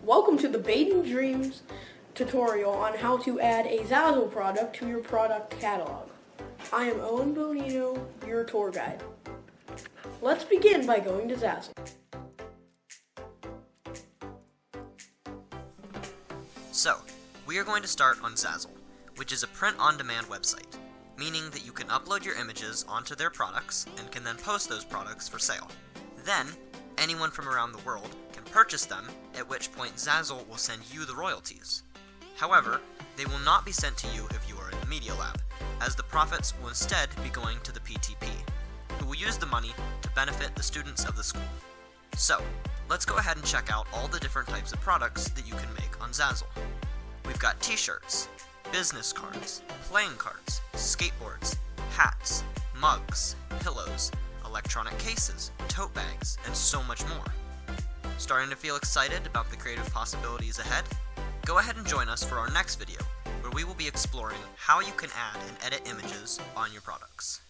Welcome to the Baden Dreams tutorial on how to add a Zazzle product to your product catalog. I am Owen Bonino, your tour guide. Let's begin by going to Zazzle. So, we are going to start on Zazzle, which is a print-on-demand website, meaning that you can upload your images onto their products and can then post those products for sale. Then, anyone from around the world can purchase them, at which point Zazzle will send you the royalties. However, they will not be sent to you if you are in the Media Lab, as the profits will instead be going to the PTP, who will use the money to benefit the students of the school. So, let's go ahead and check out all the different types of products that you can make on Zazzle. We've got t-shirts, business cards, playing cards, skateboards, hats, mugs, pillows, electronic cases, tote bags, and so much more. Starting to feel excited about the creative possibilities ahead? Go ahead and join us for our next video, where we will be exploring how you can add and edit images on your products.